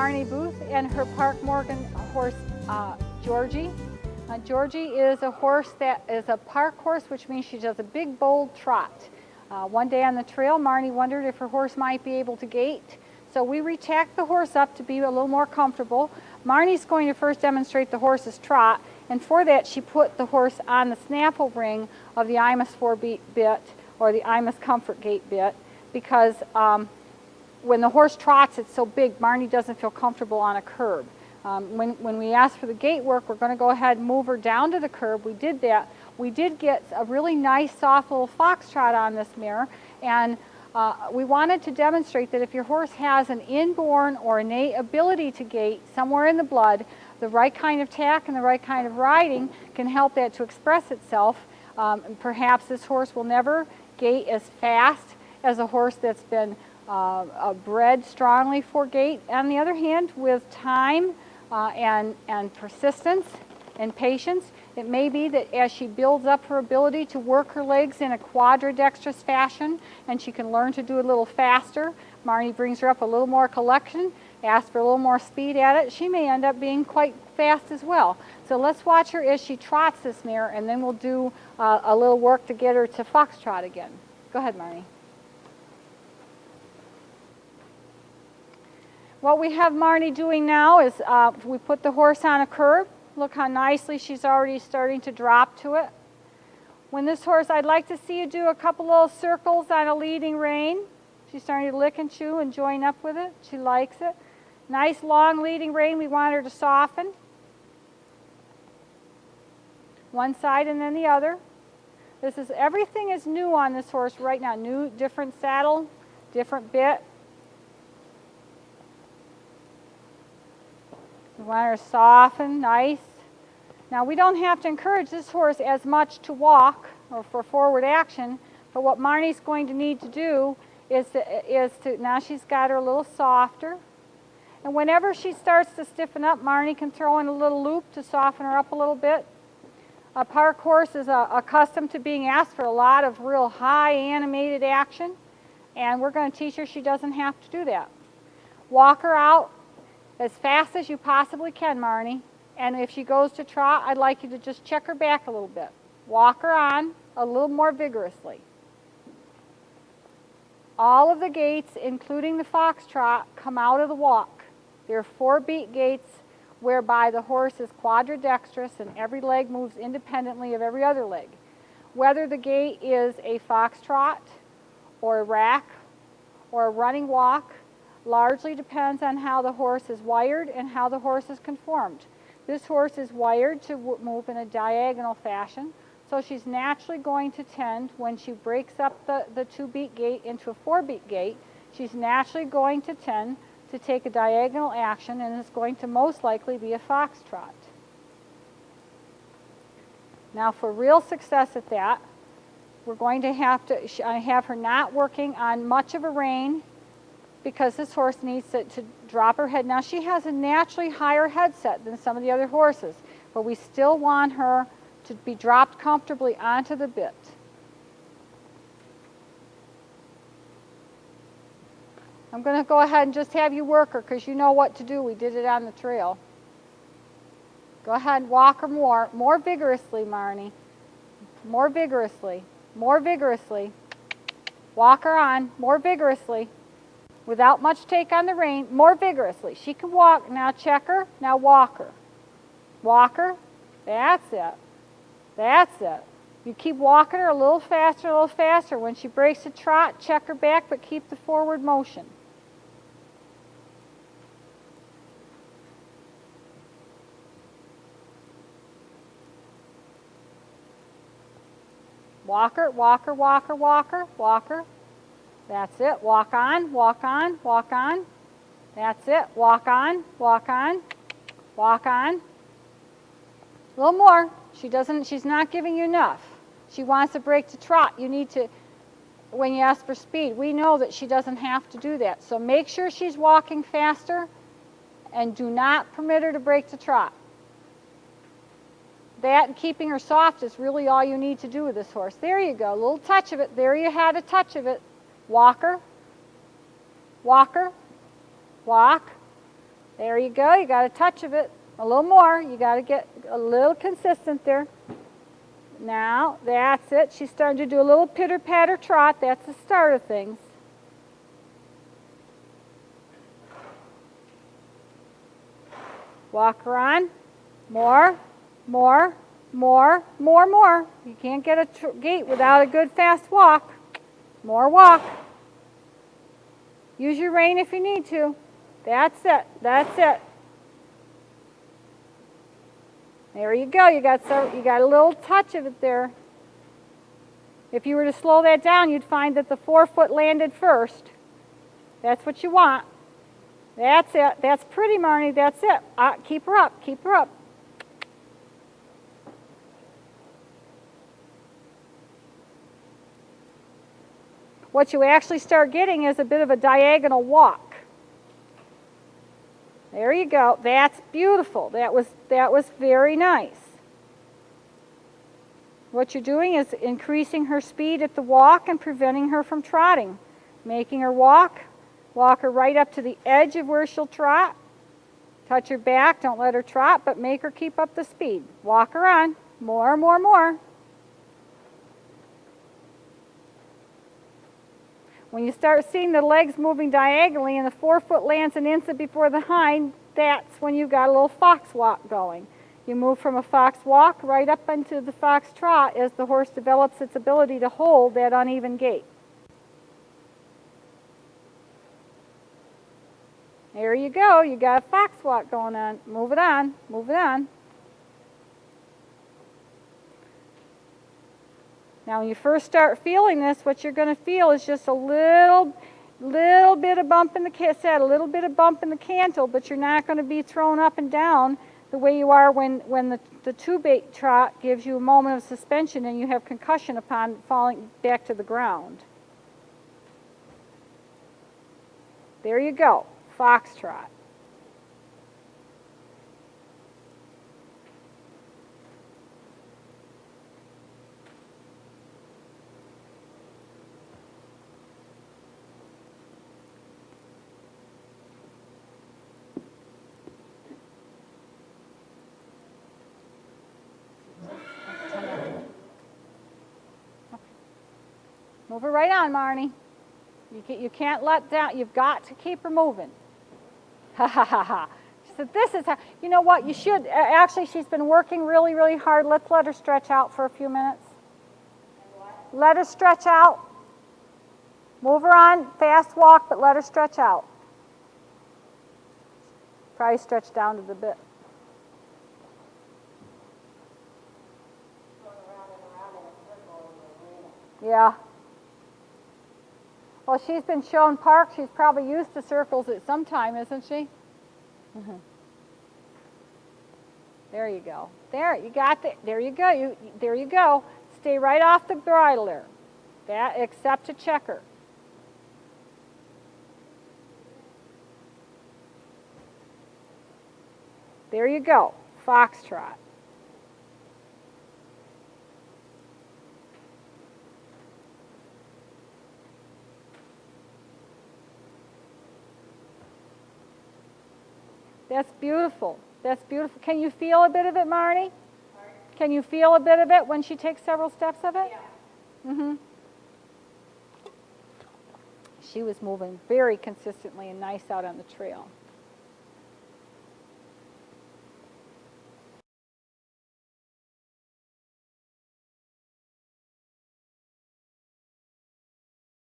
Marnie Booth and her Park Morgan horse, Georgie. Georgie is a horse that is a park horse, which means she does a big, bold trot. One day on the trail, Marnie wondered if her horse might be able to gait. So we re-tacked the horse up to be a little more comfortable. Marnie's going to first demonstrate the horse's trot, and for that she put the horse on the snaffle ring of the Imus 4-beat bit, or the Imus Comfort Gait bit, because when the horse trots, it's so big, Marnie doesn't feel comfortable on a curb. When we asked for the gait work, we're going to go ahead and move her down to the curb. We did that. We did get a really nice, soft little foxtrot on this mare, and we wanted to demonstrate that if your horse has an inborn or innate ability to gait somewhere in the blood, the right kind of tack and the right kind of riding can help that to express itself. Perhaps this horse will never gait as fast as a horse that's been bred strongly for gait. On the other hand, with time and persistence and patience, it may be that as she builds up her ability to work her legs in a quadridextrous fashion, and she can learn to do it a little faster, Marnie brings her up a little more collection, asks for a little more speed at it, she may end up being quite fast as well. So let's watch her as she trots this mare, and then we'll do a little work to get her to foxtrot again. Go ahead, Marnie. What we have Marnie doing now is we put the horse on a curb. Look how nicely she's already starting to drop to it. When this horse, I'd like to see you do a couple little circles on a leading rein. She's starting to lick and chew and join up with it. She likes it. Nice long leading rein. We want her to soften. One side and then the other. Everything is new on this horse right now. New, different saddle, different bit. We want her to soften, nice. Now we don't have to encourage this horse as much to walk or for forward action, but what Marnie's going to need to do is to now she's got her a little softer. And whenever she starts to stiffen up, Marnie can throw in a little loop to soften her up a little bit. A park horse is accustomed to being asked for a lot of real high animated action, and we're going to teach her she doesn't have to do that. Walk her out as fast as you possibly can, Marnie. And if she goes to trot, I'd like you to just check her back a little bit. Walk her on a little more vigorously. All of the gaits, including the foxtrot, come out of the walk. They're 4-beat gaits whereby the horse is quadridextrous and every leg moves independently of every other leg. Whether the gait is a foxtrot or a rack or a running walk largely depends on how the horse is wired and how the horse is conformed. This horse is wired to move in a diagonal fashion, so she's naturally going to tend, when she breaks up the 2-beat gait into a 4-beat gait, she's naturally going to tend to take a diagonal action, and is going to most likely be a foxtrot. Now for real success at that, we're going to have her not working on much of a rein, because this horse needs to drop her head. Now she has a naturally higher headset than some of the other horses, but we still want her to be dropped comfortably onto the bit. I'm going to go ahead and just have you work her because you know what to do. We did it on the trail. Go ahead and walk her more vigorously, Marnie. More vigorously, more vigorously. Walk her on more vigorously. Without much take on the rein, more vigorously. She can walk. Now check her. Now walk her. Walk her. That's it. That's it. You keep walking her a little faster, a little faster. When she breaks a trot, check her back, but keep the forward motion. Walk her, walk her, walk her, walk her, walk her. That's it. Walk on, walk on, walk on. That's it. Walk on, walk on, walk on. A little more. She's not giving you enough. She wants to break to trot. You need to, when you ask for speed, we know that she doesn't have to do that. So make sure she's walking faster and do not permit her to break to trot. That and keeping her soft is really all you need to do with this horse. There you go. A little touch of it. There you had a touch of it. Walk her, walk her, walk, There you go. You got a touch of it. A little more. You got to get a little consistent there. Now, that's it. She's starting to do a little pitter-patter trot. That's the start of things. Walk her on. More, more, more, more, more. You can't get a gait without a good fast walk. More walk. Use your rein if you need to. That's it. That's it. There you go. You got a little touch of it there. If you were to slow that down, you'd find that the forefoot landed first. That's what you want. That's it. That's pretty, Marnie. That's it. Keep her up. Keep her up. What you actually start getting is a bit of a diagonal walk. There you go. That's beautiful. That was very nice. What you're doing is increasing her speed at the walk and preventing her from trotting. Making her walk. Walk her right up to the edge of where she'll trot. Touch her back. Don't let her trot, but make her keep up the speed. Walk her on. More, more, more. When you start seeing the legs moving diagonally and the forefoot lands an instant before the hind, that's when you've got a little fox walk going. You move from a fox walk right up into the fox trot as the horse develops its ability to hold that uneven gait. There you go. You got a fox walk going on. Move it on. Move it on. Now, when you first start feeling this, what you're going to feel is just a little bit of bump in the saddle, a little bit of bump in the cantle, but you're not going to be thrown up and down the way you are when the two-bait trot gives you a moment of suspension and you have concussion upon falling back to the ground. There you go, foxtrot. Move her right on, Marnie. You can't let down. You've got to keep her moving. Ha ha ha ha. She said, this is how, you know what, you should, actually she's been working really, really hard. Let's let her stretch out for a few minutes. Let her stretch out. Move her on, fast walk, but let her stretch out. Probably stretch down to the bit. Yeah. Well, she's been shown park. She's probably used to circles at some time, isn't she? Mm-hmm. There you go. There, you got the, there you go. There you go. Stay right off the bridle there. That, except to checker. There you go. Foxtrot. That's beautiful. That's beautiful. Can you feel a bit of it, Marnie? Can you feel a bit of it when she takes several steps of it? Yeah. Mm-hmm. She was moving very consistently and nice out on the trail.